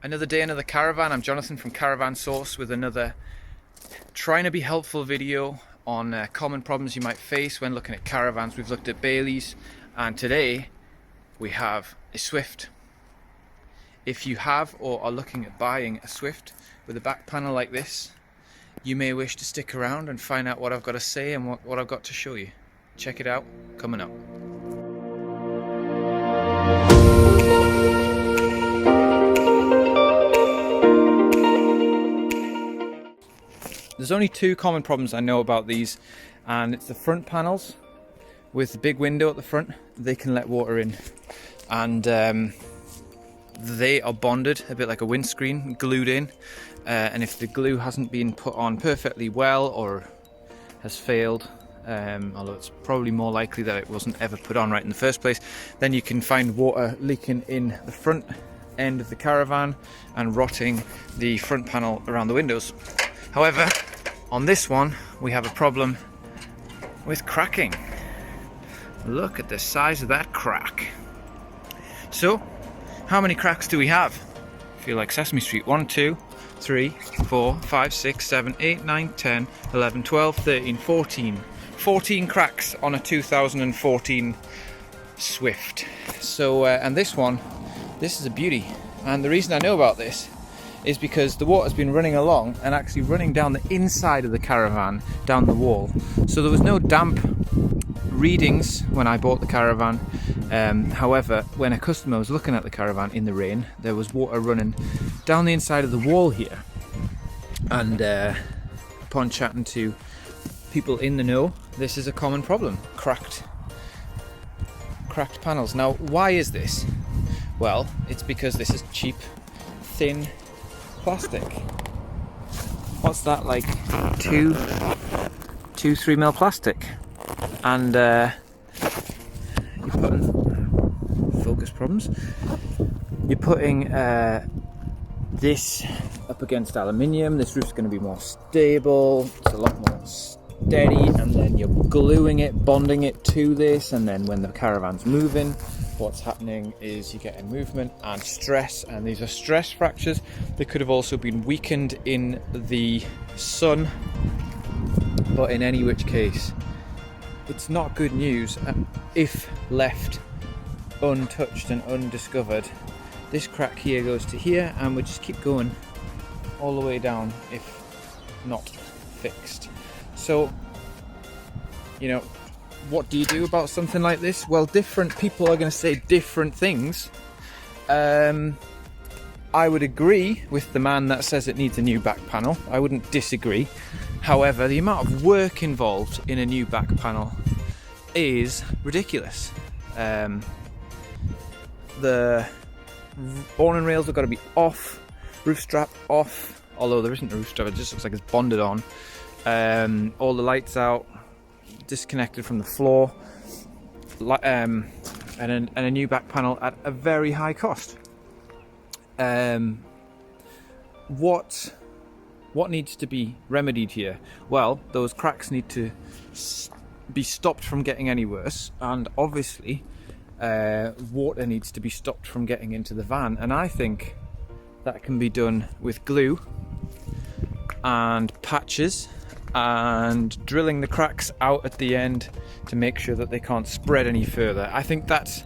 Another day, another caravan. I'm Jonathan from Caravan Source with another trying to be helpful video on common problems you might face when looking at caravans. We've looked at Baileys, and today we have a Swift. If you have or are looking at buying a Swift with a back panel like this, you may wish to stick around and find out what I've got to say and what I've got to show you. Check it out, coming up. There's only two common problems I know about these, and it's the front panels with the big window at the front. They can let water in, and they are bonded a bit like a windscreen, glued in, and if the glue hasn't been put on perfectly well or has failed, although it's probably more likely that it wasn't ever put on right in the first place, then you can find water leaking in the front end of the caravan and rotting the front panel around the windows. However, on this one we have a problem with cracking. Look at the size of that crack. So, how many cracks do we have? I feel like Sesame Street. 1, 2, 3, 4, 5, 6, 7, 8, 9, 10, 11, 12, 13, 14. 14 cracks on a 2014 Swift. So, and this is a beauty. And the reason I know about this is because the water's been running along and actually running down the inside of the caravan, down the wall. So there was no damp readings when I bought the caravan. However, when a customer was looking at the caravan in the rain, there was water running down the inside of the wall here. And upon chatting to people in the know, this is a common problem: cracked panels. Now, why is this? Well, it's because this is cheap, thin plastic. What's that, like 3 mil plastic? And you're putting focus problems. You're putting this up against aluminium. This roof's going to be more stable. It's a lot more steady, and then you're gluing it, bonding it to this, and then when the caravan's moving, what's happening is you're getting movement and stress, and these are stress fractures. They could have also been weakened in the sun, but in any which case, it's not good news if left untouched and undiscovered. This crack here goes to here, and we just keep going all the way down if not fixed. So, you know, what do you do about something like this? Well, different people are going to say different things. I would agree with the man that says it needs a new back panel. I wouldn't disagree. However, the amount of work involved in a new back panel is ridiculous. The awning rails have got to be off, roof strap off, although there isn't a roof strap, it just looks like it's bonded on. All the lights out, disconnected from the floor, and a new back panel at a very high cost. What needs to be remedied here? Well, those cracks need to be stopped from getting any worse, and obviously water needs to be stopped from getting into the van, and I think that can be done with glue and patches and drilling the cracks out at the end to make sure that they can't spread any further. I think that's,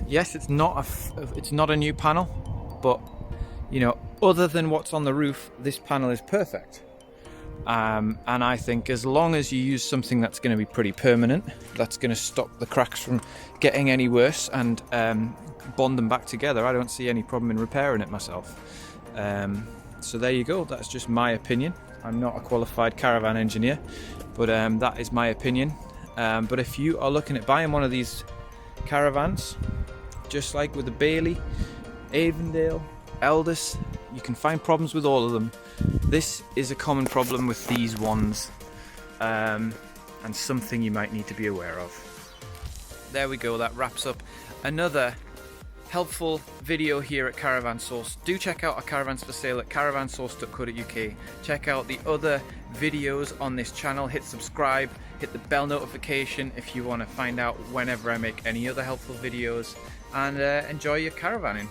yes, it's not a new panel, but you know, other than what's on the roof, this panel is perfect. And I think as long as you use something that's going to be pretty permanent, that's going to stop the cracks from getting any worse and bond them back together, I don't see any problem in repairing it myself. So there you go, that's just my opinion. I'm not a qualified caravan engineer, but that is my opinion. But if you are looking at buying one of these caravans, just like with the Bailey, Avondale, Elders, you can find problems with all of them. This is a common problem with these ones, and something you might need to be aware of. There we go, that wraps up another helpful video here at Caravan Source. Do check out our caravans for sale at caravansource.co.uk. Check out the other videos on this channel, hit subscribe, hit the bell notification if you want to find out whenever I make any other helpful videos, and enjoy your caravanning.